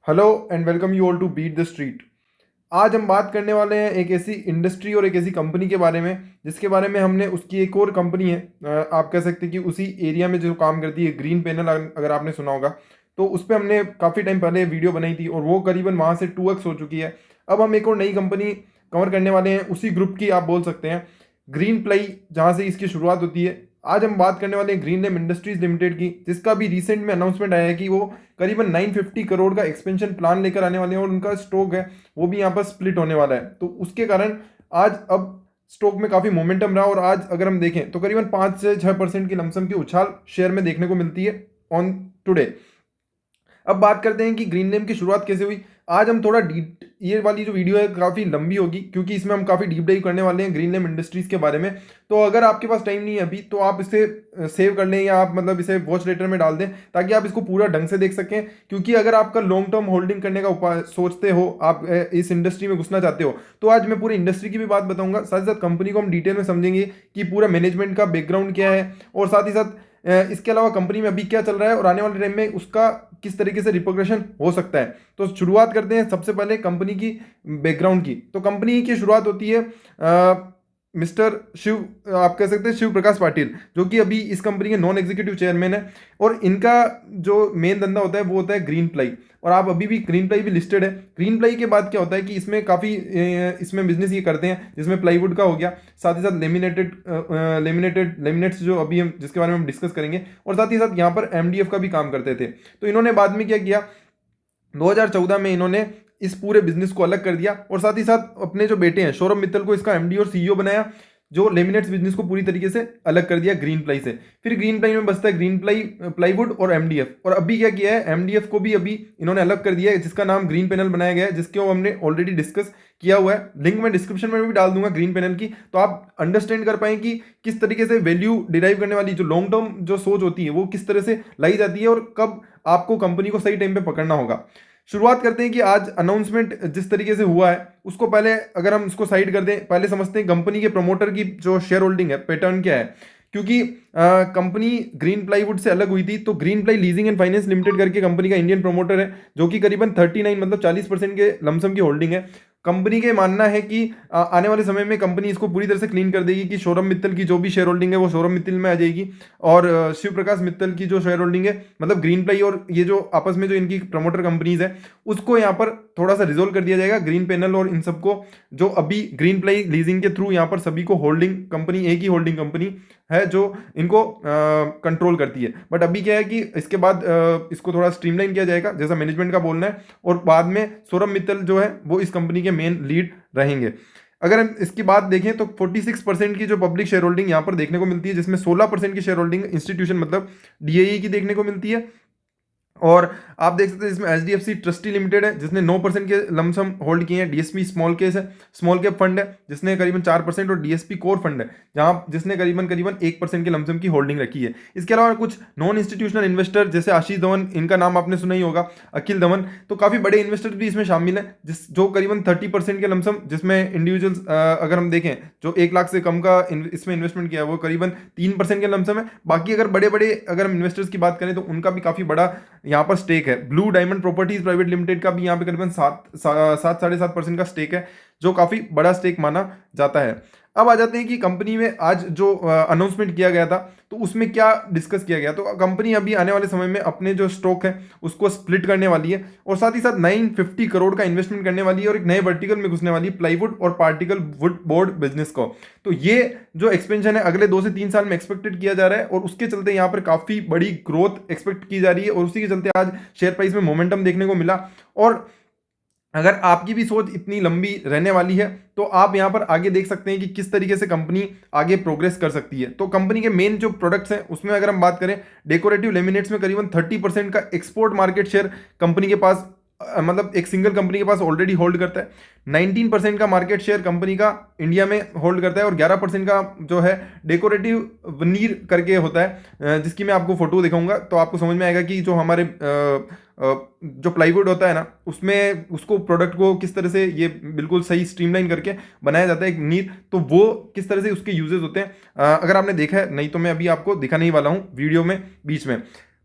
Hello and welcome you all to beat the street. आज हम बात करने वाले हैं एक ऐसी इंडस्ट्री और एक ऐसी कंपनी के बारे में जिसके बारे में हमने उसकी एक और कंपनी है, आप कह सकते हैं कि उसी एरिया में जो काम करती है, ग्रीन पैनल, अगर आपने सुना होगा तो उस पर हमने काफ़ी टाइम पहले वीडियो बनाई थी और वो करीबन वहाँ से 2x हो चुकी है। अब हम एक और नई कंपनी कवर करने वाले हैं, उसी ग्रुप की आप बोल सकते हैं, ग्रीन प्लाई, जहाँ से इसकी शुरुआत होती है। आज हम बात करने वाले हैं ग्रीन लेम इंडस्ट्रीज लिमिटेड की, जिसका भी रिसेंट में अनाउंसमेंट आया है कि वो करीबन 950 करोड़ का एक्सपेंशन प्लान लेकर आने वाले हैं और उनका स्टॉक है वो भी यहाँ पर स्प्लिट होने वाला है। तो उसके कारण आज अब स्टॉक में काफ़ी मोमेंटम रहा और आज अगर हम देखें तो करीबन 5 से 6% की लमसम की उछाल शेयर में देखने को मिलती है ऑन टुडे। अब बात करते हैं कि ग्रीन लेम की शुरुआत कैसे हुई। आज हम थोड़ा डीप, ये वाली जो वीडियो है काफ़ी लंबी होगी क्योंकि इसमें हम काफ़ी डीप डाइव करने वाले हैं ग्रीन लेम इंडस्ट्रीज के बारे में। तो अगर आपके पास टाइम नहीं है अभी तो आप इसे सेव कर लें या आप मतलब इसे वॉच लेटर में डाल दें ताकि आप इसको पूरा ढंग से देख सकें। क्योंकि अगर आपका लॉन्ग टर्म होल्डिंग करने का उपाय सोचते हो, आप इस इंडस्ट्री में घुसना चाहते हो, तो आज मैं पूरी इंडस्ट्री की भी बात बताऊंगा, साथ ही साथ कंपनी को हम डिटेल में समझेंगे कि पूरा मैनेजमेंट का बैकग्राउंड क्या है और साथ ही साथ इसके अलावा कंपनी में अभी क्या चल रहा है और आने वाले टाइम में उसका किस तरीके से रिप्रोग्रेशन हो सकता है। तो शुरुआत करते हैं सबसे पहले कंपनी की बैकग्राउंड की। तो कंपनी की शुरुआत होती है मिस्टर शिव, आप कह सकते हैं शिव प्रकाश पाटिल, जो कि अभी इस कंपनी के नॉन एग्जीक्यूटिव चेयरमैन है। और इनका जो मेन धंधा होता है वो होता है ग्रीन प्लाई, और आप अभी भी ग्रीन प्लाई भी लिस्टेड है। ग्रीन प्लाई के बाद क्या होता है कि इसमें काफ़ी इसमें बिजनेस ये करते हैं जिसमें प्लाईवुड का हो गया, साथ ही साथ लेमिनेट्स जो अभी हम जिसके बारे में हम डिस्कस करेंगे, और साथ ही साथ यहाँ पर एमडीएफ का भी काम करते थे। तो इन्होंने बाद में क्या किया, 2014 में इन्होंने इस पूरे बिजनेस को अलग कर दिया और साथ ही साथ अपने जो बेटे हैं सौरभ मित्तल को इसका एमडी और सीईओ बनाया, जो लेमिनेट्स बिजनेस को पूरी तरीके से अलग कर दिया ग्रीन प्लाई से। फिर ग्रीन प्लाई में बसता है ग्रीन प्लाई, प्लाईवुड और एमडीएफ। और अभी क्या किया है, एमडीएफ को भी अभी इन्होंने अलग कर दिया है जिसका नाम ग्रीन पैनल बनाया गया है, जिसके हमने ऑलरेडी डिस्कस किया हुआ है। लिंक मैं डिस्क्रिप्शन में भी डाल दूंगा ग्रीन पैनल की, तो आप अंडरस्टैंड कर पाएं कि किस तरीके से वैल्यू डिराइव करने वाली जो लॉन्ग टर्म जो सोच होती है वो किस तरह से लाई जाती है और कब आपको कंपनी को सही टाइम पे पकड़ना होगा। शुरुआत करते हैं कि आज अनाउंसमेंट जिस तरीके से हुआ है उसको पहले अगर हम उसको साइड कर दें, पहले समझते हैं कंपनी के प्रमोटर की जो शेयर होल्डिंग है, पैटर्न क्या है। क्योंकि कंपनी ग्रीन प्लाईवुड से अलग हुई थी, तो green ply leasing and finance limited करके कंपनी का इंडियन प्रमोटर है, जो कि करीबन 39 मतलब 40% के लमसम की होल्डिंग है। कंपनी का मानना है कि आने वाले समय में कंपनी इसको पूरी तरह से क्लीन कर देगी कि सौरभ मित्तल की जो भी शेयर होल्डिंग है वो सौरभ मित्तल में आ जाएगी, और शिव प्रकाश मित्तल की जो शेयर होल्डिंग है, मतलब ग्रीन प्लाई और ये जो आपस में जो इनकी प्रमोटर कंपनीज है, उसको यहाँ पर थोड़ा सा रिजोल्व कर दिया जाएगा। ग्रीन पैनल और इन सबको जो अभी ग्रीन प्लाई लीजिंग के थ्रू यहाँ पर सभी को होल्डिंग कंपनी, एक ही होल्डिंग कंपनी है जो इनको कंट्रोल करती है। बट अभी क्या है कि इसके बाद इसको थोड़ा स्ट्रीमलाइन किया जाएगा जैसा मैनेजमेंट का बोलना है, और बाद में सौरभ मित्तल जो है वो इस कंपनी के मेन लीड रहेंगे। अगर हम इसकी बात देखें तो 46% की जो पब्लिक शेयर होल्डिंग यहाँ पर देखने को मिलती है, जिसमें 16% की शेयर होल्डिंग इंस्टीट्यूशन मतलब डीएई की देखने को मिलती है। और आप देख सकते हैं इसमें एचडीएफसी ट्रस्टी लिमिटेड है जिसने 9% के लमसम होल्ड किए हैं। डीएसपी स्मॉल केस है, स्मॉल कैप फंड है जिसने करीबन 4%, और डीएसपी कोर फंड है जहां जिसने करीबन करीबन 1% के लमसम की होल्डिंग रखी है। इसके अलावा कुछ नॉन इंस्टीट्यूशनल इन्वेस्टर जैसे आशीष धवन, इनका नाम आपने सुना ही होगा, अखिल धवन, तो काफ़ी बड़े इन्वेस्टर भी इसमें शामिल है जिस जो करीबन 30% के लमसम, जिसमें इंडिविजुअल्स अगर हम देखें जो 1 लाख से कम का इसमें इन्वेस्टमेंट किया है वो करीबन 3% के लमसम है। बाकी अगर बड़े बड़े अगर हम इन्वेस्टर्स की बात करें तो उनका भी काफ़ी बड़ा यहाँ पर स्टेक है। Blue diamond properties private limited का भी यहाँ पे करीबन 7.5% का स्टेक है, जो काफी बड़ा स्टेक माना जाता है। अब आ जाते हैं कि कंपनी में आज जो अनाउंसमेंट किया गया था तो उसमें क्या डिस्कस किया गया। तो कंपनी अभी आने वाले समय में अपने जो स्टॉक है उसको स्प्लिट करने वाली है और साथ ही साथ 950 करोड़ का इन्वेस्टमेंट करने वाली है और एक नए वर्टिकल में घुसने वाली है, प्लाईवुड और पार्टिकल वुड बोर्ड बिजनेस को। तो ये जो एक्सपेंशन है अगले 2 से 3 साल में एक्सपेक्टेड किया जा रहा है और उसके चलते यहाँ पर काफी बड़ी ग्रोथ एक्सपेक्ट की जा रही है और उसी के चलते आज शेयर प्राइस में मोमेंटम देखने को मिला। और अगर आपकी भी सोच इतनी लंबी रहने वाली है तो आप यहां पर आगे देख सकते हैं कि किस तरीके से कंपनी आगे प्रोग्रेस कर सकती है। तो कंपनी के मेन जो प्रोडक्ट्स हैं उसमें अगर हम बात करें, डेकोरेटिव लेमिनेट्स में करीबन 30% का एक्सपोर्ट मार्केट शेयर कंपनी के पास, मतलब एक सिंगल कंपनी के पास ऑलरेडी होल्ड करता है। 19% का मार्केट शेयर कंपनी का इंडिया में होल्ड करता है और 11% का जो है डेकोरेटिव वनीर करके होता है, जिसकी मैं आपको फोटो दिखाऊंगा तो आपको समझ में आएगा कि जो हमारे जो प्लाईवुड होता है ना उसमें उसको प्रोडक्ट को किस तरह से ये बिल्कुल सही स्ट्रीमलाइन करके बनाया जाता है एक नीर, तो वो किस तरह से उसके यूजेस होते हैं। अगर आपने देखा है, नहीं तो मैं अभी आपको दिखाने ही वाला हूँ वीडियो में बीच में।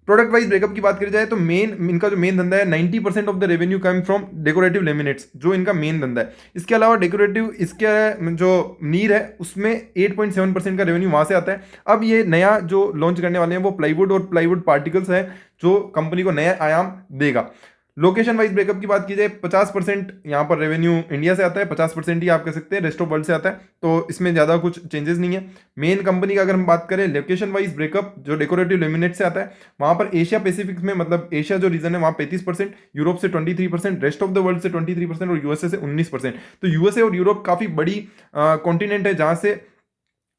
प्रोडक्ट वाइज ब्रेकअप की बात करी जाए तो इनका जो मेन धंधा है 90% of the revenue come from decorative laminates, जो इनका मेन धंधा है। इसके अलावा डेकोरेटिव इसके जो नीर है उसमें 8.7% का रेवेन्यू वहां से आता है। अब ये नया जो लॉन्च करने वाले हैं वो प्लाईवुड और प्लाईवुड पार्टिकल्स है, जो कंपनी को नया आयाम देगा। लोकेशन वाइज ब्रेकअप की बात की जाए 50% यहाँ पर रेवेन्यू इंडिया से आता है, 50% ही आप कह सकते हैं रेस्ट ऑफ वर्ल्ड से आता है, तो इसमें ज़्यादा कुछ चेंजेस नहीं है। मेन कंपनी का अगर हम बात करें लोकेशन वाइज ब्रेकअप, जो डेकोरेटिव लेमिनेट से आता है, वहाँ पर एशिया पैसिफिक में मतलब एशिया जो रीजन है वहाँ 35%, यूरोप से 23%, रेस्ट ऑफ द वर्ल्ड से 23% और यूएसए से 19%। तो यूएसए और यूरोप काफ़ी बड़ी कॉन्टिनेंट है जहाँ से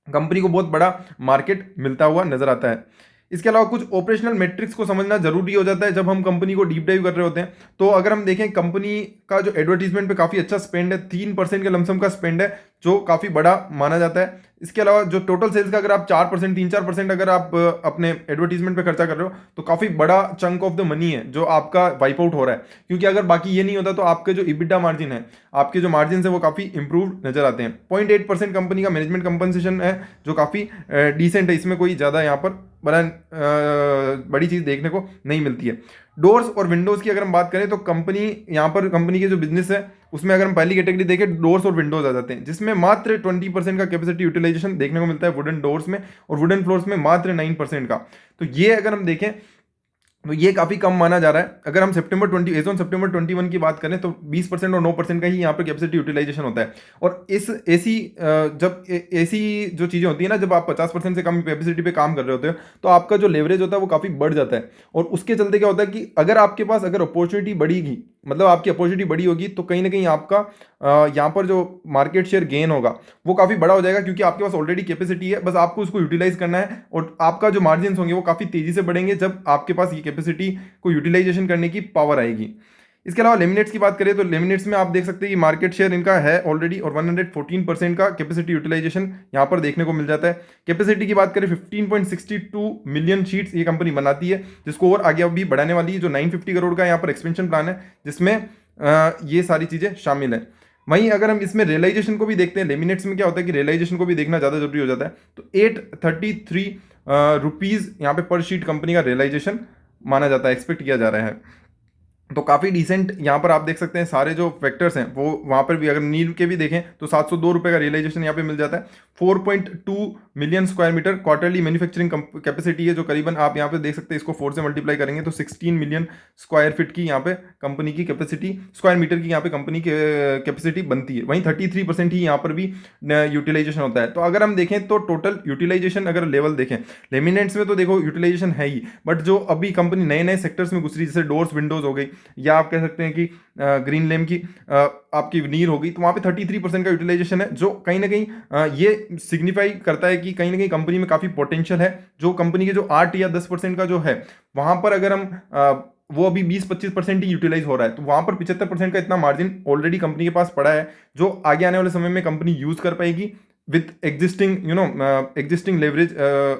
कंपनी को बहुत बड़ा मार्केट मिलता हुआ नजर आता है। इसके अलावा कुछ ऑपरेशनल मेट्रिक्स को समझना जरूरी हो जाता है जब हम कंपनी को डीप डाइव कर रहे होते हैं। तो अगर हम देखें कंपनी का जो एडवर्टीजमेंट पे काफ़ी अच्छा स्पेंड है, 3% के लमसम का स्पेंड है, जो काफ़ी बड़ा माना जाता है। इसके अलावा जो टोटल सेल्स का अगर आप 4%, 3-4% अगर आप अपने एडवर्टीजमेंट पे खर्चा कर रहे हो तो काफ़ी बड़ा चंक ऑफ द मनी है जो आपका वाइप आउट हो रहा है। क्योंकि अगर बाकी ये नहीं होता तो आपके जो इबिटा मार्जिन है, आपके जो मार्जिन है वो काफ़ी इंप्रूव नजर आते हैं। 0.8% कंपनी का मैनेजमेंट कंपनसेशन है, जो काफ़ी डिसेंट है, इसमें कोई ज़्यादा यहाँ पर बड़ी चीज़ देखने को नहीं मिलती है। डोर्स और विंडोज़ की अगर हम बात करें तो कंपनी यहाँ पर कंपनी के जो बिजनेस है उसमें अगर हम पहली कैटेगरी देखें डोर्स और विंडोज आ जाते हैं, जिसमें मात्र 20% का कैपेसिटी यूटिलाइजेशन देखने को मिलता है वुडन डोर्स में, और वुडन फ्लोर्स में मात्र 9% का। तो ये अगर हम देखें तो ये काफ़ी कम माना जा रहा है। अगर हम सितंबर 21 की बात करें तो 20% और 9% का ही यहाँ पे कैपेसिटी यूटिलाइजेशन होता है। और इस एसी जब एसी जो चीज़ें होती है ना, जब आप 50% से कम कैपेसिटी पे काम कर रहे होते हो तो आपका जो लेवरेज होता है वो काफ़ी बढ़ जाता है। और उसके चलते क्या होता है कि अगर आपके पास अगर अपॉर्चुनिटी बढ़ेगी, मतलब आपकी अपॉर्चुनिटी बड़ी होगी, तो कहीं ना कहीं आपका यहाँ पर जो मार्केट शेयर गेन होगा वो काफ़ी बड़ा हो जाएगा, क्योंकि आपके पास ऑलरेडी कैपेसिटी है, बस आपको उसको यूटिलाइज करना है। और आपका जो मार्जिन होंगे वो काफ़ी तेज़ी से बढ़ेंगे जब आपके पास ये कैपेसिटी को यूटिलाइजेशन करने की पावर आएगी। इसके अलावा लेमिनेट्स की बात करें तो लेमिनेट्स में आप देख सकते हैं कि मार्केट शेयर इनका है ऑलरेडी, और 114% का कैपेसिटी यूटिलाइजेशन यहाँ पर देखने को मिल जाता है। कैपेसिटी की बात करें 15.62 मिलियन शीट्स ये कंपनी बनाती है, जिसको और आगे अभी बढ़ाने वाली है। जो 950 करोड़ का यहाँ पर एक्सपेंशन प्लान है, जिसमें ये सारी चीज़ें शामिल है। वहीं अगर हम इसमें रियलाइजेशन को भी देखते हैं, लेमिनेट्स में क्या होता है कि रियलाइजेशन को भी देखना ज़्यादा जरूरी हो जाता है। तो 833 रुपीज़ यहाँ पे पर शीट कंपनी का रियलाइजेशन माना जाता है, एक्सपेक्ट किया जा रहा है। तो काफ़ी डिसेंट यहाँ पर आप देख सकते हैं सारे जो फैक्टर्स हैं वो वहाँ पर भी, अगर नील के भी देखें तो 702 रुपये का रियलाइजेशन यहाँ पे मिल जाता है। 4.2 million square metre quarterly manufacturing capacity है, जो करीबन आप यहाँ पे देख सकते हैं, इसको 4 से मल्टीप्लाई करेंगे तो 16 मिलियन स्क्वायर फीट की यहाँ पे कंपनी की कैपेसिटी, स्क्वायर मीटर की यहाँ पे कंपनी की कैपेसिटी बनती है। वहीं 33% ही यहाँ पर भी यूटिलाइजेशन होता है। तो अगर हम देखें तो टोटल यूटिलाइजेशन अगर लेवल देखें, लेमिनेट्स में तो देखो यूटिलाइजेशन है ही, बट जो अभी कंपनी नए नए सेक्टर्स में घुस रही, जैसे डोर्स विंडोज हो गई, या आप कह सकते हैं कि ग्रीन लेम की आपकी नीर हो गई, तो वहाँ पे 33% का यूटिलाइजेशन है, जो कहीं ना कहीं ये सिग्निफाई करता है कि कहीं ना कहीं कंपनी में काफ़ी पोटेंशियल है। जो कंपनी के जो 8 या 10% का जो है वहाँ पर अगर हम वो अभी 20-25% ही यूटिलाइज हो रहा है, तो वहाँ पर 75% का इतना मार्जिन ऑलरेडी कंपनी के पास पड़ा है, जो आगे आने वाले समय में कंपनी यूज़ कर पाएगी with existing existing leverage,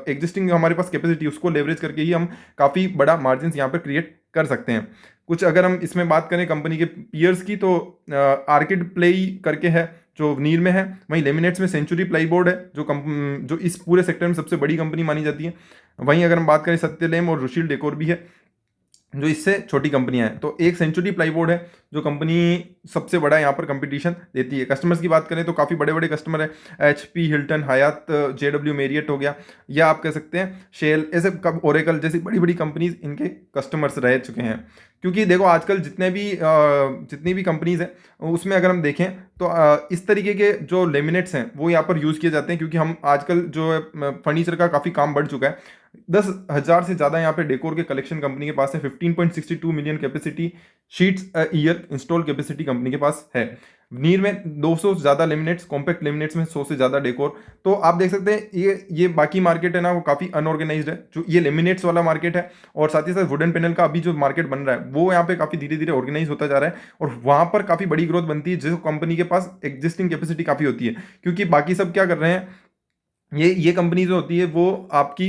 existing हमारे पास कैपेसिटी, उसको लेवरेज करके ही हम काफ़ी बड़ा मार्जिन यहाँ पर क्रिएट कर सकते हैं। कुछ अगर हम इसमें बात करें कंपनी के पीयर्स की, तो आर्किड प्लेई करके है जो नीर में है। वहीं लेमिनेट्स में सेंचुरी प्लाईबोर्ड है, जो इस पूरे सेक्टर में सबसे बड़ी कंपनी मानी जाती है। वहीं अगर हम बात करें सत्यलेम और रुशील डेकोर भी है, जो इससे छोटी कंपनियां हैं। तो एक सेंचुरी प्लाईबोर्ड है जो कंपनी सबसे बड़ा यहाँ पर कंपटीशन देती है। कस्टमर्स की बात करें तो काफ़ी बड़े बड़े कस्टमर है, HP, हिल्टन, हयात, JW मेरियट हो गया, या आप कह सकते हैं शेल, ऐसे ओरेकल जैसी बड़ी बड़ी कंपनीज इनके कस्टमर्स रह चुके हैं। क्योंकि देखो आजकल जितनी भी कंपनीज हैं उसमें अगर हम देखें तो इस तरीके के जो लेमिनेट्स हैं वो यहाँ पर यूज़ किए जाते हैं, क्योंकि हम आजकल जो फर्नीचर का काफ़ी काम बढ़ चुका है। 10,000 से ज़्यादा यहाँ पे डेकोर के कलेक्शन कंपनी के पास है। 15.62 million capacity sheets year install capacity company के पास है। नीर में 200 से ज़्यादा लेमिनेट्स, कॉम्पैक्ट लेमिनेट्स में 100 से ज़्यादा डेकोर। तो आप देख सकते हैं ये बाकी मार्केट है ना, वो काफ़ी अनऑर्गेनाइज्ड है, जो ये लेमिनेट्स वाला मार्केट है। और साथ ही साथ वुडन पैनल का अभी जो मार्केट बन रहा है वो यहाँ पे काफ़ी धीरे धीरे ऑर्गेनाइज होता जा रहा है, और वहाँ पर काफ़ी बड़ी ग्रोथ बनती है जिस कंपनी के पास एग्जिस्टिंग कैपेसिटी काफ़ी होती है। क्योंकि बाकी सब क्या कर रहे हैं, ये कंपनी जो होती है वो आपकी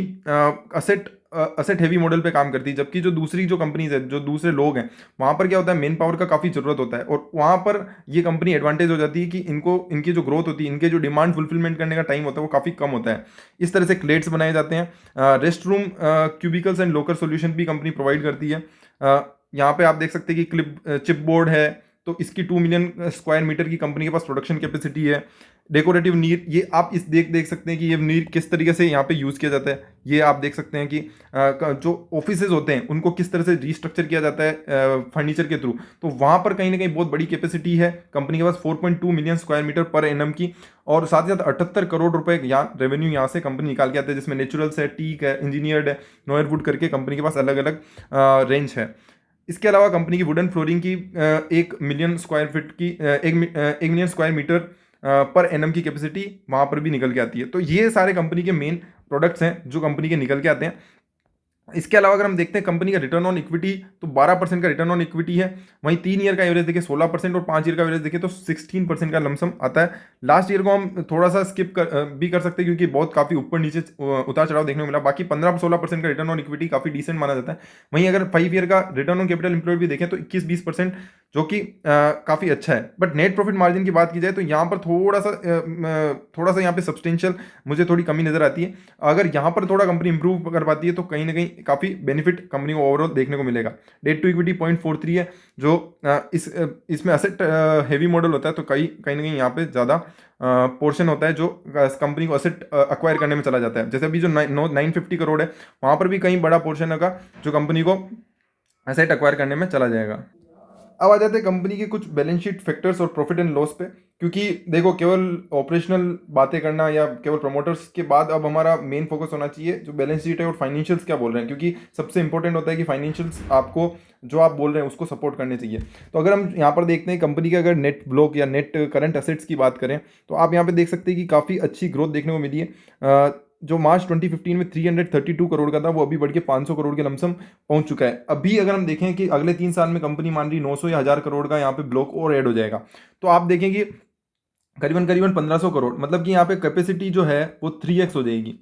असेट असेट हेवी मॉडल पे काम करती है, जबकि जो दूसरी जो कंपनीज है, जो दूसरे लोग हैं, वहाँ पर क्या होता है, मेन पावर का काफ़ी ज़रूरत होता है, और वहाँ पर ये कंपनी एडवांटेज हो जाती है कि इनको इनकी जो ग्रोथ होती है, इनके जो डिमांड फुलफिलमेंट करने का टाइम होता है वो काफ़ी कम होता है। इस तरह से क्लेट्स बनाए जाते हैं। Rest room, cubicles and locker solution भी कंपनी प्रोवाइड करती है। यहाँ पे आप देख सकते हैं कि चिप बोर्ड है, तो इसकी 2 मिलियन स्क्वायर मीटर की कंपनी के पास प्रोडक्शन कैपेसिटी है। डेकोरेटिव नीर, ये आप इस देख सकते हैं कि ये नीर किस तरीके से यहाँ पे यूज़ किया जाता है। ये आप देख सकते हैं कि जो ऑफिसेज होते हैं उनको किस तरह से रीस्ट्रक्चर किया जाता है फर्नीचर के थ्रू, तो वहाँ पर कहीं ना कहीं बहुत बड़ी कैपेसिटी है कंपनी के पास, 4.2 million square metre per annum की। और साथ ही साथ 78 करोड़ रुपए यहाँ रेवेन्यू यहाँ से कंपनी निकाल के आते हैं, जिसमें नेचुरल्स है, टीक है, इंजीनियर्ड है, नोयर वुड करके कंपनी के पास अलग अलग रेंज है। इसके अलावा कंपनी की वुडन फ्लोरिंग की 1 मिलियन स्क्वायर फीट की 1 million square metre per annum की कैपेसिटी वहाँ पर भी निकल के आती है। तो ये सारे कंपनी के मेन प्रोडक्ट्स हैं जो कंपनी के निकल के आते हैं। इसके अलावा अगर हम देखते हैं कंपनी का रिटर्न ऑन इक्विटी, तो 12% का रिटर्न ऑन इक्विटी है। वहीं 3 ईयर का एवरेज देखें 16%, और 5 ईयर का एवरेज देखें तो 16% का लमसम आता है। लास्ट ईयर को हम थोड़ा सा स्किप भी कर सकते हैं, क्योंकि बहुत काफ़ी ऊपर नीचे उतार चढ़ाव देखने को मिला। बाकी 15-16% का रिटर्न ऑन इक्विटी काफ़ी डिसेंट माना जाता है। वहीं अगर 5 ईयर का रिटर्न ऑन कैपिटल एम्प्लॉयड भी देखें तो 21-20%, जो कि काफ़ी अच्छा है। बट नेट प्रॉफिट मार्जिन की बात की जाए तो यहाँ पर थोड़ा सा यहाँ पे सब्सटेंशियल मुझे थोड़ी कमी नज़र आती है। अगर यहाँ पर थोड़ा कंपनी इंप्रूव कर पाती है तो कहीं ना कहीं काफ़ी बेनिफिट कंपनी को ओवरऑल देखने को मिलेगा। डेट टू इक्विटी 0.43 है, जो इसमें असेट हेवी मॉडल होता है, तो कहीं ना कहीं यहाँ पे ज़्यादा पोर्शन होता है जो कंपनी को असेट अक्वायर करने में चला जाता है। जैसे अभी जो 950 करोड़ है, वहाँ पर भी कहीं बड़ा पोर्शन होगा जो कंपनी को असेट अक्वायर करने में चला जाएगा। अब आ जाते हैं कंपनी के कुछ बैलेंस शीट फैक्टर्स और प्रॉफिट एंड लॉस पे, क्योंकि देखो केवल ऑपरेशनल बातें करना या केवल प्रमोटर्स के बाद अब हमारा मेन फोकस होना चाहिए जो बैलेंस शीट है और फाइनेंशियल्स क्या बोल रहे हैं, क्योंकि सबसे इंपॉर्टेंट होता है कि फाइनेंशियल्स आपको जो आप बोल रहे हैं उसको सपोर्ट करने चाहिए। तो अगर हम यहाँ पर देखते हैं कंपनी के अगर नेट ब्लॉक या नेट करंट असेट्स की बात करें, तो आप यहाँ पे देख सकते हैं कि काफ़ी अच्छी ग्रोथ देखने को मिली है। जो मार्च 2015 में 332 करोड़ का था, वो अभी बढ़ के 500 करोड़ के लमसम पहुंच चुका है। अभी अगर हम देखें कि अगले 3 साल में कंपनी मान रही 900 या 1000 करोड़ का यहाँ पे ब्लॉक और ऐड हो जाएगा, तो आप देखें कि करीबन 1500 करोड़, मतलब कि यहाँ पे कैपेसिटी जो है वो 3x हो जाएगी,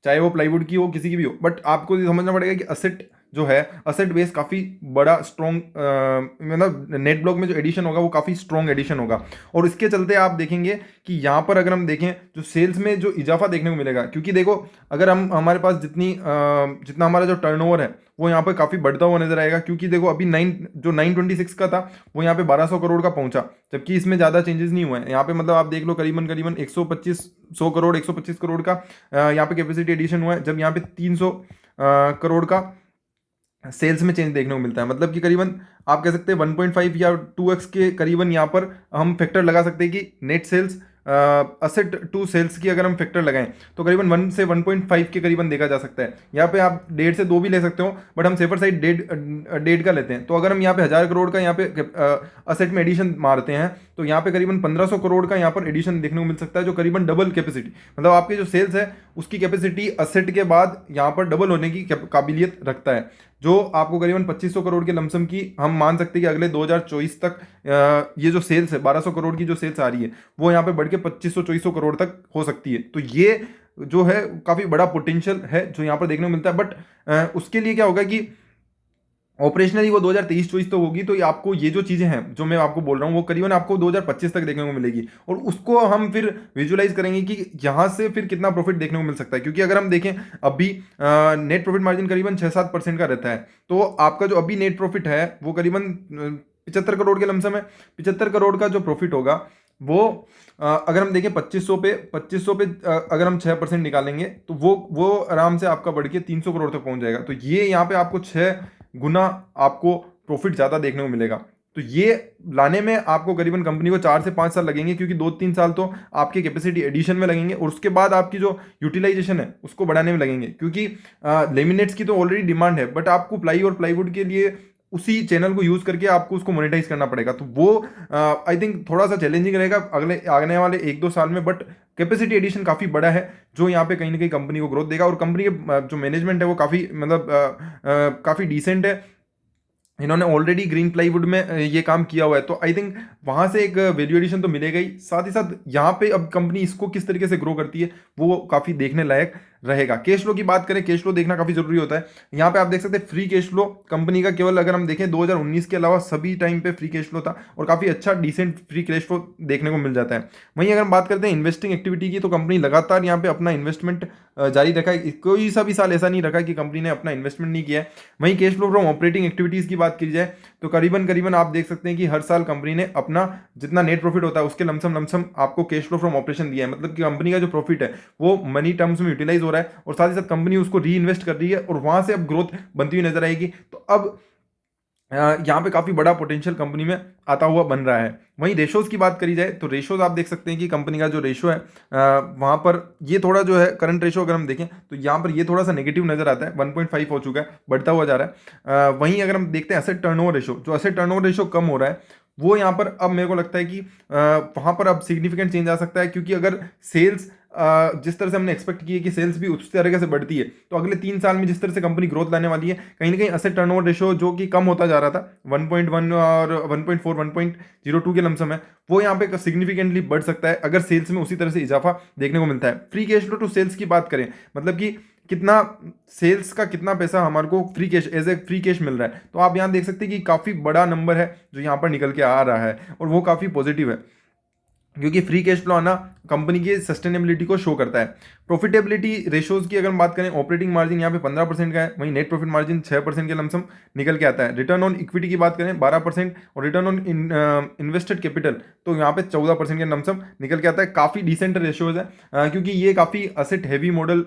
चाहे वो प्लाईवुड की हो किसी की भी हो। बट आपको ये समझना पड़ेगा कि असेट जो है, असेट बेस काफ़ी बड़ा स्ट्रॉन्ग, मतलब नेट ब्लॉक में जो एडिशन होगा वो काफ़ी स्ट्रॉन्ग एडिशन होगा। और इसके चलते आप देखेंगे कि यहाँ पर अगर हम देखें जो सेल्स में जो इजाफा देखने को मिलेगा, क्योंकि देखो अगर हम हमारे पास जितना हमारा जो टर्नओवर है वो यहाँ पर काफ़ी बढ़ता हुआ नजर आएगा, क्योंकि देखो अभी 926 का था वो यहाँ पे 1200 करोड़ का पहुंचा, जबकि इसमें ज़्यादा चेंजेस नहीं हुए हैं। यहाँ पे मतलब आप देख लो करीबन 125 करोड़ का यहाँ पे कैपेसिटी एडिशन हुआ है, जब यहाँ पे 300 करोड़ का सेल्स में चेंज देखने को मिलता है। मतलब कि करीबन आप कह सकते हैं 1.5 या 2x के करीबन यहाँ पर हम फैक्टर लगा सकते हैं कि net sales asset to sales की अगर हम फैक्टर लगाएं तो करीबन 1 से 1.5 के करीबन देखा जा सकता है। यहाँ पे आप 1.5 से 2 भी ले सकते हो, बट हम सेफर साइड 1.5 का लेते हैं। तो अगर हम यहाँ पे 1000 करोड़ का यहाँ पे असेट में एडिशन मारते हैं तो यहाँ पे करीबन 1500 करोड़ का यहाँ पर एडिशन देखने को मिल सकता है, जो करीबन डबल कैपेसिटी, मतलब आपकी जो सेल्स है उसकी कैपेसिटी असेट के बाद यहाँ पर डबल होने की काबिलियत रखता है, जो आपको करीबन 2500 करोड़ के लमसम की हम मान सकते हैं कि अगले 2024 तक ये जो सेल्स है 1200 करोड़ की जो सेल्स आ रही है वो यहाँ पे बढ़ के 2500-2400 करोड़ तक हो सकती है। तो ये जो है काफ़ी बड़ा पोटेंशियल है जो यहाँ पर देखने को मिलता है। बट उसके लिए क्या होगा कि ऑपरेशनली वो 2023-24 तो होगी, तो आपको ये जो चीज़ें हैं जो मैं आपको बोल रहा हूँ वो करीबन आपको 2025 तक देखने को मिलेगी, और उसको हम फिर विजुलाइज करेंगे कि यहाँ से फिर कितना प्रॉफिट देखने को मिल सकता है। क्योंकि अगर हम देखें अभी नेट प्रॉफिट मार्जिन करीबन 6-7% का रहता है, तो आपका जो अभी नेट प्रॉफिट है वो करीबन 75 करोड़ के लमसम है। 75 करोड़ का जो प्रॉफिट होगा वो अगर हम देखें 2500 पे अगर हम 6% निकालेंगे तो वो आराम से आपका बढ़ के 300 करोड़ तक पहुंच जाएगा। तो ये यहाँ पे आपको 6 गुना आपको प्रॉफिट ज़्यादा देखने को मिलेगा। तो ये लाने में आपको करीबन कंपनी को 4 से 5 साल लगेंगे, क्योंकि 2-3 साल तो आपके कैपेसिटी एडिशन में लगेंगे और उसके बाद आपकी जो यूटिलाइजेशन है उसको बढ़ाने में लगेंगे। क्योंकि लेमिनेट्स की तो ऑलरेडी डिमांड है, बट आपको प्लाई और प्लाईवुड के लिए उसी चैनल को यूज़ करके आपको उसको मोनेटाइज करना पड़ेगा। तो वो आई थिंक थोड़ा सा चैलेंजिंग रहेगा आने वाले 1-2 साल में, बट कैपेसिटी एडिशन काफ़ी बड़ा है जो यहाँ पे कहीं ना कहीं कंपनी को ग्रोथ देगा। और कंपनी के जो मैनेजमेंट है वो काफ़ी मतलब काफ़ी डिसेंट है, इन्होंने ऑलरेडी ग्रीन प्लाईवुड में ये काम किया हुआ है, तो आई थिंक वहाँ से एक वैल्यू एडिशन तो मिलेगा ही। साथ ही साथ यहाँ पे अब कंपनी इसको किस तरीके से ग्रो करती है वो काफ़ी देखने लायक रहेगा। कैश फ्लो की बात करें, कैश फ्लो देखना काफ़ी जरूरी होता है। यहाँ पे आप देख सकते हैं फ्री कैश फ्लो कंपनी का केवल अगर हम देखें 2019 के अलावा सभी टाइम पे फ्री कैश फ्लो था और काफ़ी अच्छा डिसेंट फ्री कैश फ्लो देखने को मिल जाता है। वहीं अगर हम बात करते हैं इन्वेस्टिंग एक्टिविटी की, तो कंपनी लगातार यहाँ पे अपना इन्वेस्टमेंट जारी रखा है। कोई सा भी साल ऐसा नहीं रखा कि कंपनी ने अपना इन्वेस्टमेंट नहीं किया है। वहीं cash flow from operating activities की बात की जाए तो करीबन करीबन आप देख सकते हैं कि हर साल कंपनी ने अपना जितना नेट प्रॉफिट होता है उसके लमसम लमसम आपको कैश फ्लो फ्रॉम ऑपरेशन दिया है। मतलब कि कंपनी का जो प्रॉफिट है वो मनी टर्म्स में यूटिलाइज हो रहा है और साथ ही साथ कंपनी उसको री इन्वेस्ट कर रही है और वहां से अब ग्रोथ बनती हुई नजर आएगी। तो अब यहाँ पे काफ़ी बड़ा पोटेंशियल कंपनी में आता हुआ बन रहा है। वहीं रेशोज़ की बात करी जाए तो रेशोज़ आप देख सकते हैं कि कंपनी का जो रेशो है वहाँ पर ये थोड़ा जो है करंट रेशो अगर हम देखें तो यहाँ पर ये थोड़ा सा नेगेटिव नज़र आता है, 1.5 हो चुका है, बढ़ता हुआ जा रहा है। वहीं अगर हम देखते हैं एसेट टर्नओवर रेशो, जो एसेट टर्नओवर रेशो कम हो रहा है वो यहाँ पर अब मेरे को लगता है कि वहाँ पर अब सिग्निफिकेंट चेंज आ सकता है, क्योंकि अगर सेल्स जिस तरह से हमने एक्सपेक्ट की है कि सेल्स भी उस तरीके से बढ़ती है तो अगले 3 साल में जिस तरह से कंपनी ग्रोथ लाने वाली है, कहीं ना कहीं एसेट टर्नओवर रेशो जो कि कम होता जा रहा था 1.1 और 1.4 1.02 के लमसम है, वो यहाँ पे सिग्निफिकेंटली बढ़ सकता है अगर सेल्स में उसी तरह से इजाफा देखने को मिलता है। Free cash flow to sales की बात करें, मतलब कि कितना सेल्स का कितना पैसा हमारे को free cash as a free cash मिल रहा है, तो आप यहाँ देख सकते हैं कि काफ़ी बड़ा नंबर है जो यहाँ पर निकल के आ रहा है और वो काफ़ी पॉजिटिव है, क्योंकि फ्री कैश फ्लो आना कंपनी की सस्टेनेबिलिटी को शो करता है। प्रॉफिटेबिलिटी रेशोज की अगर हम बात करें, ऑपरेटिंग मार्जिन यहाँ पे 15% का है, वहीं नेट प्रॉफिट मार्जिन 6% के लमसम निकल के आता है। रिटर्न ऑन इक्विटी की बात करें 12% और रिटर्न ऑन इन्वेस्टेड कैपिटल तो यहाँ पे 14% के लमसम निकल के आता है। काफ़ी डिसेंट रेशोज है क्योंकि ये काफ़ी असेट हैवी मॉडल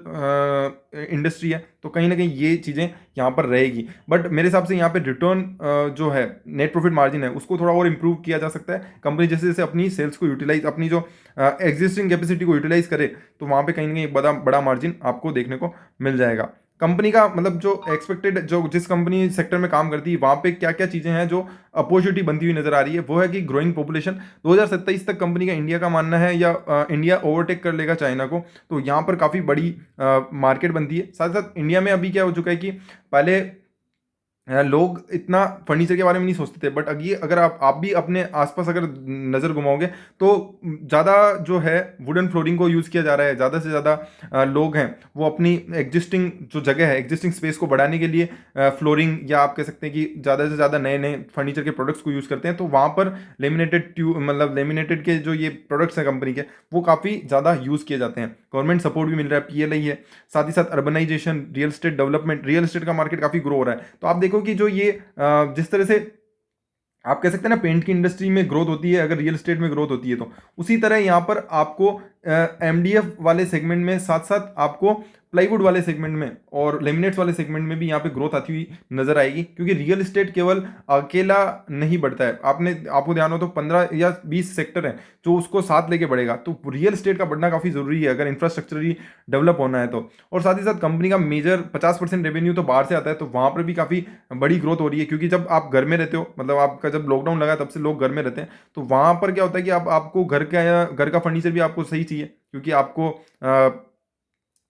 इंडस्ट्री है, तो कहीं ना कहीं ये चीज़ें यहाँ पर रहेगी। बट मेरे हिसाब से यहाँ पे रिटर्न जो है नेट प्रॉफिट मार्जिन है उसको थोड़ा और इंप्रूव किया जा सकता है। कंपनी जैसे जैसे अपनी सेल्स को यूटिलाइज, अपनी जो एग्जिस्टिंग कैपेसिटी को यूटिलाइज करे तो वहाँ पे कहीं ना कहीं बड़ा बड़ा मार्जिन आपको देखने को मिल जाएगा। कंपनी का मतलब जो एक्सपेक्टेड, जो जिस कंपनी सेक्टर में काम करती है वहाँ पे क्या क्या चीज़ें हैं जो अपॉर्चुनिटी बनती हुई नजर आ रही है, वो है कि ग्रोइंग पॉपुलेशन 2027 तक कंपनी का इंडिया का मानना है या इंडिया ओवरटेक कर लेगा चाइना को, तो यहाँ पर काफ़ी बड़ी मार्केट बनती है। साथ साथ इंडिया में अभी क्या हो चुका है कि पहले लोग इतना फर्नीचर के बारे में नहीं सोचते थे, बट अगर आप भी अपने आसपास अगर नज़र घुमाओगे तो ज़्यादा जो है वुडन फ्लोरिंग को यूज़ किया जा रहा है। ज़्यादा से ज़्यादा लोग हैं वो अपनी एग्जिस्टिंग जो जगह है, एग्जिस्टिंग स्पेस को बढ़ाने के लिए फ्लोरिंग या आप कह सकते हैं कि ज़्यादा से ज़्यादा नए नए फर्नीचर के प्रोडक्ट्स को यूज़ करते हैं। तो वहाँ पर लेमिनेटेड ट्यूब, मतलब लेमिनेटेड के जो ये प्रोडक्ट्स हैं कंपनी के, वो काफ़ी ज़्यादा यूज़ किए जाते हैं। गवर्नमेंट सपोर्ट भी मिल रहा है, PLI है। साथ ही साथ urbanisation, real estate development, real estate का मार्केट काफ़ी ग्रो हो रहा है। तो आप देखो कि जो ये जिस तरह से आप कह सकते हैं ना पेंट की इंडस्ट्री में ग्रोथ होती है, अगर रियल एस्टेट में ग्रोथ होती है तो उसी तरह यहाँ पर आपको MDF वाले सेगमेंट में, साथ साथ आपको प्लाईवुड वाले सेगमेंट में और लेमिनेट्स वाले सेगमेंट में भी यहाँ पे ग्रोथ आती हुई नजर आएगी, क्योंकि रियल एस्टेट केवल अकेला नहीं बढ़ता है। आपको ध्यान हो तो 15 या 20 सेक्टर है जो उसको साथ लेके बढ़ेगा, तो रियल एस्टेट का बढ़ना काफ़ी जरूरी है अगर इंफ्रास्ट्रक्चरली डेवलप होना है तो। और साथ ही साथ कंपनी का मेजर 50% रेवेन्यू तो बाहर से आता है, तो वहाँ पर भी काफ़ी बड़ी ग्रोथ हो रही है, क्योंकि जब आप घर में रहते हो, मतलब आपका जब लॉकडाउन लगा तब से लोग घर में रहते हैं, तो वहाँ पर क्या होता है कि आपको घर का फर्नीचर भी आपको सही चाहिए, क्योंकि आपको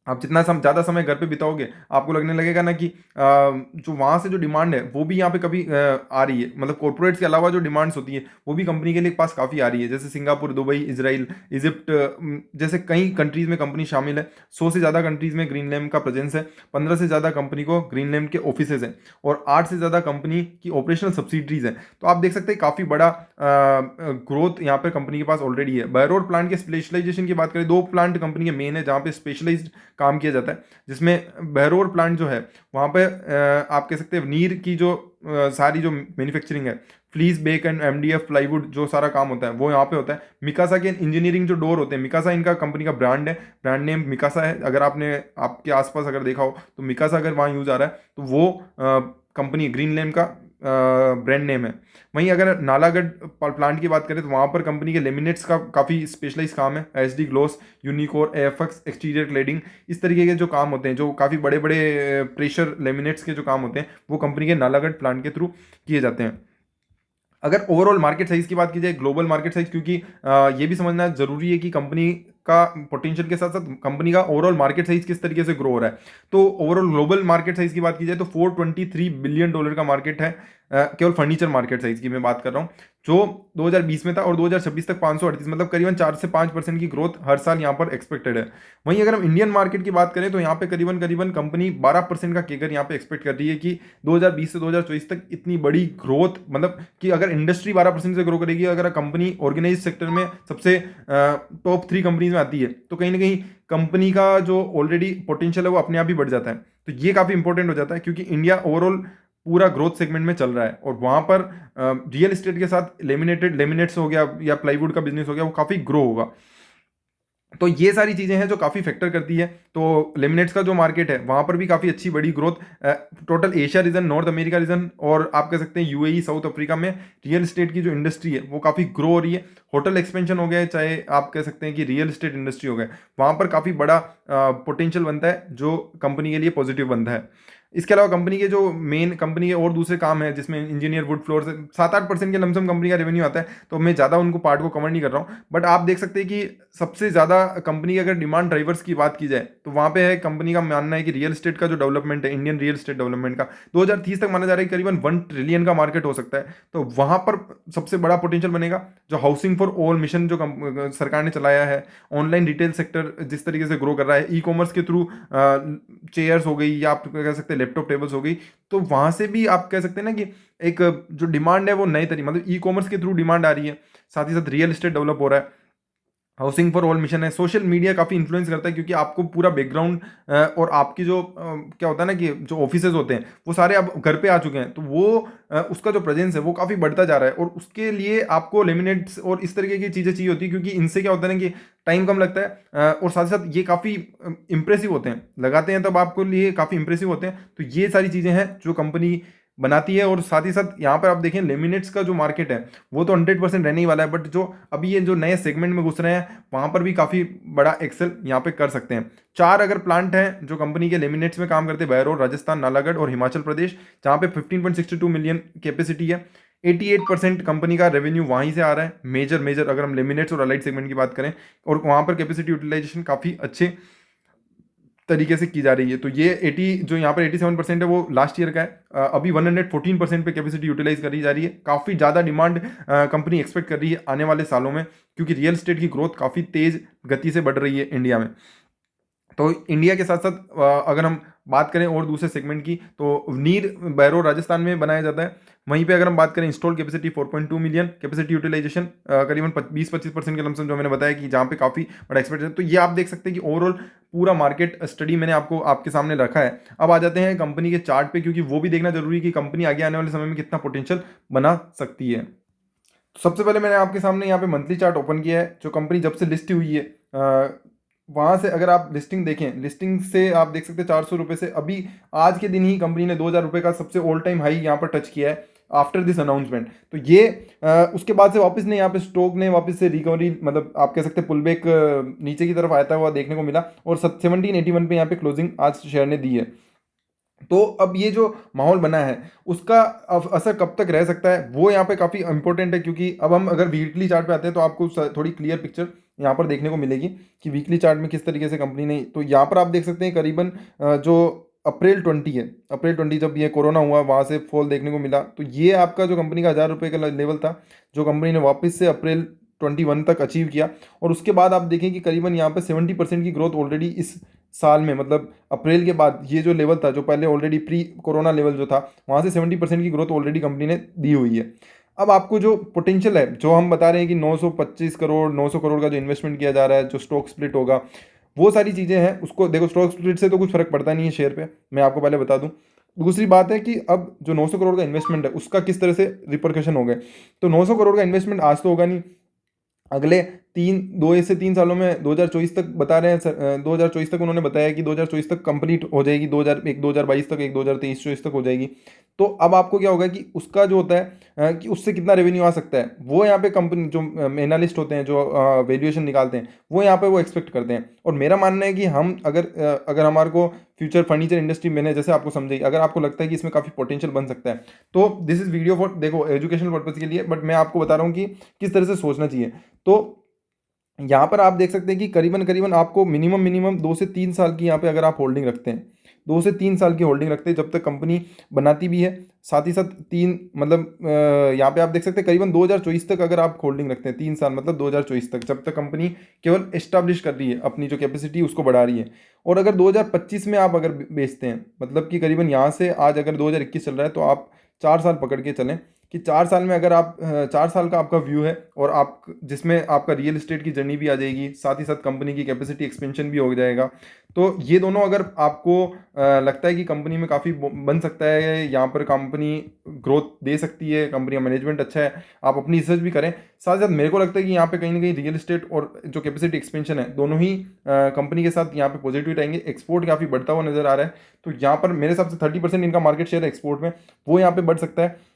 आप जितना ज़्यादा समय घर पे बिताओगे आपको लगने लगेगा ना कि जो वहाँ से जो डिमांड है वो भी यहाँ पे कभी आ रही है। मतलब कॉर्पोरेट्स के अलावा जो डिमांड्स होती है वो भी कंपनी के लिए पास काफ़ी आ रही है, जैसे सिंगापुर, दुबई, इजराइल, इजिप्ट जैसे कई कंट्रीज़ में कंपनी शामिल है। 100 से ज़्यादा कंट्रीज़ में ग्रीनलैंड का प्रेजेंस है, 15 से ज़्यादा कंपनी को ग्रीनलैंड के ऑफिसेज हैं और 8 से ज़्यादा कंपनी की ऑपरेशनल सब्सिडरीज हैं। तो आप देख सकते हैं काफ़ी बड़ा ग्रोथ यहाँ पर कंपनी के पास ऑलरेडी है। बहरोड प्लांट के स्पेशलाइजेशन की बात करें, 2 प्लांट कंपनी के मेन है जहाँ पे स्पेशलाइज्ड काम किया जाता है, जिसमें बहरोड प्लांट जो है वहाँ पे आप कह सकते हैं नीर की जो सारी जो मैन्युफैक्चरिंग है, fleece back and MDF plywood जो सारा काम होता है वो यहाँ पे होता है। मिकासा के इंजीनियरिंग जो डोर होते हैं, मिकासा इनका कंपनी का ब्रांड है, ब्रांड नेम मिकासा है। अगर आपने आपके आसपास अगर देखा हो तो मिकासा अगर वहाँ यूज़ आ रहा है तो वो कंपनी ग्रीनलैंड का ब्रांड नेम है। वहीं अगर नालागढ़ प्लांट की बात करें तो वहाँ पर कंपनी के लेमिनेट्स का काफ़ी स्पेशलाइज काम है, SD gloss, unicore, AFX, exterior cladding, इस तरीके के जो काम होते हैं, जो काफ़ी बड़े बड़े प्रेशर लेमिनेट्स के जो काम होते हैं वो कंपनी के नालागढ़ प्लांट के थ्रू किए जाते हैं। अगर ओवरऑल मार्केट साइज की बात की जाए, ग्लोबल मार्केट साइज, क्योंकि ये भी समझना जरूरी है कि कंपनी का पोटेंशियल के साथ साथ कंपनी का ओवरऑल मार्केट साइज किस तरीके से ग्रो हो रहा है। तो ओवरऑल ग्लोबल मार्केट साइज की बात की जाए तो $423 बिलियन का मार्केट है केवल फर्नीचर मार्केट साइज की मैं बात कर रहा हूँ, जो 2020 में था, और 2026 तक 538, मतलब करीबन 4 से 5% की ग्रोथ हर साल यहाँ पर एक्सपेक्टेड है। वहीं अगर हम इंडियन मार्केट की बात करें तो यहाँ पे करीबन करीबन कंपनी 12% का केगर यहाँ पे एक्सपेक्ट कर रही है कि 2020 से 2024 तक इतनी बड़ी ग्रोथ, मतलब कि अगर इंडस्ट्री 12% से ग्रो करेगी, अगर कंपनी ऑर्गेनाइज सेक्टर में सबसे टॉप 3 कंपनीज में आती है, तो कहीं ना कहीं कंपनी का जो ऑलरेडी पोटेंशियल है वो अपने आप ही बढ़ जाता है। तो ये काफ़ी इंपॉर्टेंट हो जाता है, क्योंकि इंडिया ओवरऑल पूरा ग्रोथ सेगमेंट में चल रहा है, और वहाँ पर रियल एस्टेट के साथ लेमिनेट्स हो गया या प्लाईवुड का बिजनेस हो गया, वो काफ़ी ग्रो होगा। तो ये सारी चीज़ें हैं जो काफ़ी फैक्टर करती है। तो लेमिनेट्स का जो मार्केट है वहाँ पर भी काफ़ी अच्छी बड़ी growth, total Asia region, North America region, और आप कह सकते हैं यूएई, साउथ अफ्रीका में रियल एस्टेट की जो इंडस्ट्री है वो काफ़ी ग्रो हो रही है। होटल एक्सपेंशन हो गया है, चाहे आप कह सकते हैं कि रियल एस्टेट इंडस्ट्री हो गया, वहाँ पर काफ़ी बड़ा पोटेंशियल बनता है, जो कंपनी के लिए पॉजिटिव बनता है। इसके अलावा कंपनी के जो मेन कंपनी के और दूसरे काम है, जिसमें इंजीनियर, वुड फ्लोर से 7-8% के लमसम कंपनी का रेवेन्यू आता है, तो मैं ज़्यादा उनको पार्ट को कवर नहीं कर रहा हूँ। बट आप देख सकते हैं कि सबसे ज़्यादा कंपनी की अगर डिमांड ड्राइवर्स की बात की जाए तो वहाँ पे है, कंपनी का मानना है कि रियल एस्टेट का जो डेवलपमेंट है, इंडियन रियल एस्टेट डेवलपमेंट का 2030 तक माना जा रहा है करीबन 1 ट्रिलियन का मार्केट हो सकता है। तो वहाँ पर सबसे बड़ा पोटेंशियल बनेगा। जो हाउसिंग फॉर ऑल मिशन जो सरकार ने चलाया है, ऑनलाइन रिटेल सेक्टर जिस तरीके से ग्रो कर रहा है, ई कॉमर्स के थ्रू चेयर्स हो गई, या आप कह सकते हैं लैपटॉप टेबल्स हो गई, तो वहाँ से भी आप कह सकते हैं ना कि एक जो डिमांड है वो नए तरीके, मतलब ई कॉमर्स के थ्रू डिमांड आ रही है, साथ ही साथ रियल एस्टेट डेवलप हो रहा है, हाउसिंग फॉर ऑल मिशन है। सोशल मीडिया काफ़ी इन्फ्लुएंस करता है, क्योंकि आपको पूरा बैकग्राउंड और आपकी जो क्या होता है ना कि जो ऑफिसेज होते हैं वो सारे अब घर पे आ चुके हैं, तो वो उसका जो प्रेजेंस है वो काफ़ी बढ़ता जा रहा है, और उसके लिए आपको लेमिनेट्स और इस तरीके की चीज़ें चाहिए होती है, क्योंकि इनसे क्या होता है ना कि टाइम कम लगता है, और साथ ही साथ ये काफ़ी इंप्रेसिव होते हैं, लगाते हैं तब आपको लिए काफ़ी इंप्रेसिव होते हैं। तो ये सारी चीज़ें हैं जो कंपनी बनाती है, और साथ ही साथ यहाँ पर आप देखें लेमिनेट्स का जो मार्केट है वो तो 100% रहने ही वाला है, बट जो अभी ये जो नए सेगमेंट में घुस रहे हैं वहाँ पर भी काफ़ी बड़ा एक्सेल यहाँ पे कर सकते हैं। 4 अगर प्लांट हैं जो कंपनी के लेमिनेट्स में काम करते हैं, बहरौल, राजस्थान, नालागढ़ और हिमाचल प्रदेश, जहाँ पे 15.62 मिलियन कैपेसिटी है। 88% कंपनी का रेवेन्यू वहीं से आ रहा है, मेजर अगर हम लेमिनेट्स और अलाइड सेगमेंट की बात करें, और वहाँ पर कैपेसिटी यूटिलाइजेशन काफ़ी अच्छे तरीके से की जा रही है। तो ये 80 जो यहाँ पर 87% है वो लास्ट ईयर का है, अभी 114% पे कैपेसिटी यूटिलाइज करी जा रही है। काफ़ी ज़्यादा डिमांड कंपनी एक्सपेक्ट कर रही है आने वाले सालों में, क्योंकि रियल एस्टेट की ग्रोथ काफ़ी तेज़ गति से बढ़ रही है इंडिया में। तो इंडिया के साथ साथ अगर हम बात करें और दूसरे सेगमेंट की, तो नीर बैरो राजस्थान में बनाया जाता है। वहीं पे अगर हम बात करें install capacity 4.2 million, capacity utilisation करीबन 20-25% के लमसम, जो मैंने बताया कि जहाँ पे काफ़ी बड़ा एक्सपेक्टेशन। तो ये आप देख सकते हैं कि ओवरऑल पूरा मार्केट स्टडी मैंने आपको आपके सामने रखा है। अब आ जाते हैं कंपनी के चार्ट पे, क्योंकि वो भी देखना जरूरी है कि कंपनी आगे आने वाले समय में कितना पोटेंशियल बना सकती है। तो सबसे पहले मैंने आपके सामने यहाँ पे मंथली चार्ट ओपन किया है, जो कंपनी जब से लिस्ट हुई है वहाँ से अगर आप लिस्टिंग देखें, लिस्टिंग से आप देख सकते हैं 400 रुपये से अभी आज के दिन ही कंपनी ने 2000 रुपये का सबसे ऑल टाइम हाई यहाँ पर टच किया है आफ्टर दिस अनाउंसमेंट। तो ये उसके बाद से वापस ने यहाँ पे स्टॉक ने वापस से रिकवरी, मतलब आप कह सकते हैं पुल बैक नीचे की तरफ आता हुआ देखने को मिला, और 1781 पे यहाँ पे क्लोजिंग आज शेयर ने दी है। तो अब ये जो माहौल बना है उसका असर कब तक रह सकता है वो यहाँ पे काफ़ी इंपॉर्टेंट है, क्योंकि अब हम अगर वीकली चार्ट पे आते हैं तो आपको थोड़ी क्लियर पिक्चर यहाँ पर देखने को मिलेगी कि वीकली चार्ट में किस तरीके से कंपनी ने, तो यहाँ पर आप देख सकते हैं करीबन जो अप्रैल 20 है, अप्रैल 20 जब ये कोरोना हुआ वहाँ से फॉल देखने को मिला, तो ये आपका जो कंपनी का 1000 रुपये का लेवल था, जो कंपनी ने वापस से अप्रैल 21 तक अचीव किया, और उसके बाद आप देखें कि करीबन यहाँ पे 70% की ग्रोथ ऑलरेडी इस साल में, मतलब अप्रैल के बाद ये जो लेवल था, जो पहले ऑलरेडी प्री कोरोना लेवल जो था, वहाँ से 70% की ग्रोथ ऑलरेडी कंपनी ने दी हुई है। अब आपको जो पोटेंशियल है, जो हम बता रहे हैं कि 925 करोड़ 900 करोड़ का जो इन्वेस्टमेंट किया जा रहा है, जो स्टॉक स्प्लिट होगा, वो सारी चीज़ें हैं, उसको देखो, स्टॉक स्प्लिट से तो कुछ फर्क पड़ता नहीं है शेयर पे, मैं आपको पहले बता दूं। दूसरी बात है कि अब जो 900 करोड़ का इन्वेस्टमेंट है उसका किस तरह से रिपरकशन हो गए। तो 900 करोड़ का इन्वेस्टमेंट आज तो होगा नहीं, अगले 2 से 3 सालों में 2024 तक बता रहे हैं सर, 2024 तक उन्होंने बताया कि 2024 तक कंप्लीट हो जाएगी, 2022 तक, 2023-24 तक हो जाएगी। तो अब आपको क्या होगा कि उसका जो होता है कि उससे कितना रेवेन्यू आ सकता है, वो यहाँ पे कंपनी जो एनालिस्ट होते हैं, जो वैल्यूएशन निकालते हैं, वो यहाँ पे वो एक्सपेक्ट करते हैं। और मेरा मानना है कि हम अगर हमारे को फ्यूचर फर्नीचर इंडस्ट्री, मैंने जैसे आपको समझाई, अगर आपको लगता है कि इसमें काफ़ी पोटेंशियल बन सकता है, तो दिस इज़ वीडियो फॉर, देखो, एजुकेशनल पर्पज़ के लिए, बट मैं आपको बता रहा हूँ कि किस तरह से सोचना चाहिए। तो यहाँ पर आप देख सकते हैं कि करीबन करीबन आपको मिनिमम 2 से 3 साल की यहाँ पे अगर आप होल्डिंग रखते हैं, 2 से 3 साल की होल्डिंग रखते हैं, जब तक कंपनी बनाती भी है। साथ ही साथ तीन मतलब यहाँ पे आप देख सकते हैं करीबन 2024 तक अगर आप होल्डिंग रखते हैं, 3 साल मतलब 2024 तक, जब तक कंपनी केवल एस्टाब्लिश कर रही है, अपनी जो कैपेसिटी उसको बढ़ा रही है। और अगर 2025 में आप अगर बेचते हैं, मतलब कि करीबन यहाँ से आज अगर 2021 चल रहा है, तो आप 4 साल पकड़ के चलें कि 4 साल में अगर आप 4 साल का आपका व्यू है, और आप जिसमें आपका रियल एस्टेट की जर्नी भी आ जाएगी, साथ ही साथ कंपनी की कैपेसिटी एक्सपेंशन भी हो जाएगा। तो ये दोनों अगर आपको लगता है कि कंपनी में काफ़ी बन सकता है, यहाँ पर कंपनी ग्रोथ दे सकती है, कंपनी का मैनेजमेंट अच्छा है, आप अपनी रिसर्च भी करें। साथ ही साथ मेरे को लगता है कि यहाँ पे कहीं ना कहीं रियल एस्टेट और जो कैपेसिटी एक्सपेंशन है, दोनों ही कंपनी के साथ यहाँ पे पॉजिटिव रहेंगे। एक्सपोर्ट काफ़ी बढ़ता हुआ नजर आ रहा है, तो यहाँ पर मेरे हिसाब से 30% इनका मार्केट शेयर है एक्सपोर्ट में, वो यहाँ पे बढ़ सकता है।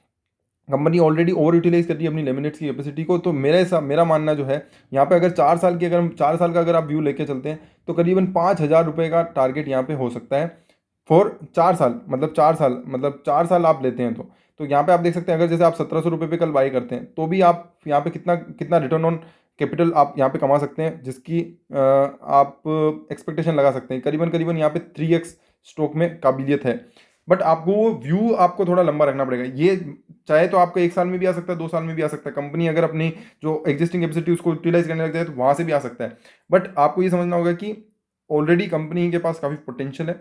कंपनी ऑलरेडी ओवर यूटिलाइज कर रही है अपनी लेमिनेट्स की कैपेसिटी को। तो मेरा मानना जो है, यहाँ पे अगर 4 साल की, अगर हम 4 साल का अगर आप व्यू लेके चलते हैं, तो करीबन 5,000 रुपये का टारगेट यहाँ पे हो सकता है फॉर 4 साल, मतलब 4 साल, मतलब 4 साल आप लेते हैं तो यहाँ पे आप देख सकते हैं, अगर जैसे आप 1,700 रुपये पे कल बाई करते हैं, तो भी आप यहाँ पे कितना कितना रिटर्न ऑन कैपिटल आप यहाँ पे कमा सकते हैं, जिसकी आप एक्सपेक्टेशन लगा सकते हैं। करीबन करीबन यहाँ पे 3x स्टॉक में काबिलियत है। बट आपको वो व्यू आपको थोड़ा लंबा रखना पड़ेगा। ये चाहे तो आपका 1 साल में भी आ सकता है, 2 साल में भी आ सकता है। कंपनी अगर अपनी जो एग्जिस्टिंग कैपेसिटी उसको यूटिलाइज करने लग जाए, तो वहां से भी आ सकता है। बट आपको ये समझना होगा कि ऑलरेडी कंपनी के पास काफ़ी पोटेंशियल है,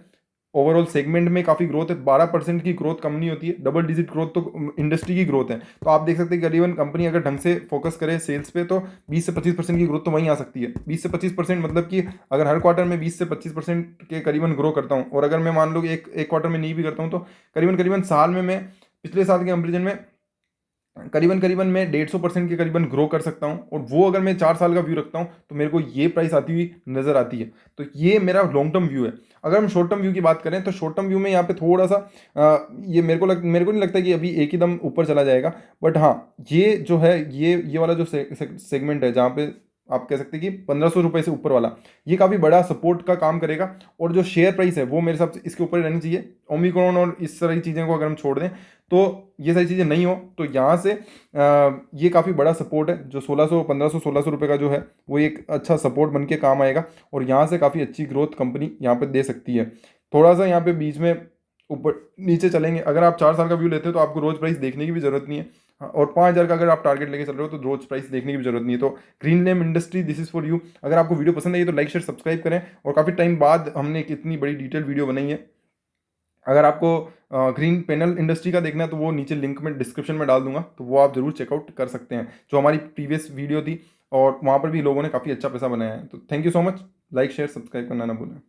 ओवरऑल सेगमेंट में काफ़ी ग्रोथ है। 12% की ग्रोथ कंपनी होती है, डबल डिजिट ग्रोथ तो इंडस्ट्री की ग्रोथ है। तो आप देख सकते हैं करीबन कंपनी अगर ढंग से फोकस करे सेल्स पे, तो 20 से 25% की ग्रोथ तो वहीं आ सकती है। 20 से 25% मतलब कि अगर हर क्वार्टर में 20 से 25% के करीबन ग्रो करता हूँ, और अगर मैं मान लो कि एक क्वार्टर में नहीं भी करता हूँ, तो करीबन करीबन साल में मैं पिछले साल के कंपेरिजन में करीबन करीबन मैं 150% के करीबन ग्रो कर सकता हूँ। और वो अगर मैं 4 साल का व्यू रखता हूँ, तो मेरे को ये प्राइस आती हुई नजर आती है। तो ये मेरा लॉन्ग टर्म व्यू है। अगर हम शॉर्ट टर्म व्यू की बात करें, तो शॉर्ट टर्म व्यू में यहाँ पे थोड़ा सा ये मेरे को नहीं लगता कि अभी एक ही दम ऊपर चला जाएगा। बट हाँ, ये जो है, ये वाला जो सेगमेंट है, जहाँ पे आप कह सकते हैं कि 1,500 रुपये से ऊपर वाला, ये काफ़ी बड़ा सपोर्ट का काम करेगा। और जो शेयर प्राइस है, वो मेरे हिसाब से इसके ऊपर ही रहनी चाहिए। ओमिक्रॉन और इस तरह की चीज़ों को अगर हम छोड़ दें, तो ये सारी चीज़ें नहीं हो, तो यहाँ से ये काफ़ी बड़ा सपोर्ट है। जो 1,600, 1,500, 1,600 रुपये का जो है, वो एक अच्छा सपोर्ट बन के काम आएगा। और यहाँ से काफ़ी अच्छी ग्रोथ कंपनी यहाँ पे दे सकती है। थोड़ा सा यहाँ पे बीच में ऊपर नीचे चलेंगे। अगर आप 4 साल का व्यू लेते हो, तो आपको रोज प्राइस देखने की भी जरूरत नहीं है। हाँ, और 5,000 का अगर आप टारगेट लेके चल रहे हो, तो रोज प्राइस देखने की भी जरूरत नहीं है। तो green lame industry, this is for you. अगर आपको वीडियो पसंद आई तो लाइक शेयर सब्सक्राइब करें। और काफ़ी टाइम बाद हमने एक इतनी बड़ी डिटेल वीडियो बनाई है। अगर आपको ग्रीन पैनल इंडस्ट्री का देखना है, तो वो नीचे लिंक में डिस्क्रिप्शन में डाल दूंगा, तो वो आप जरूर चेकआउट कर सकते हैं, जो हमारी प्रीवियस वीडियो थी। और वहाँ पर भी लोगों ने काफ़ी अच्छा पैसा बनाया है। तो thank you so much. Like share subscribe करना ना भूलें।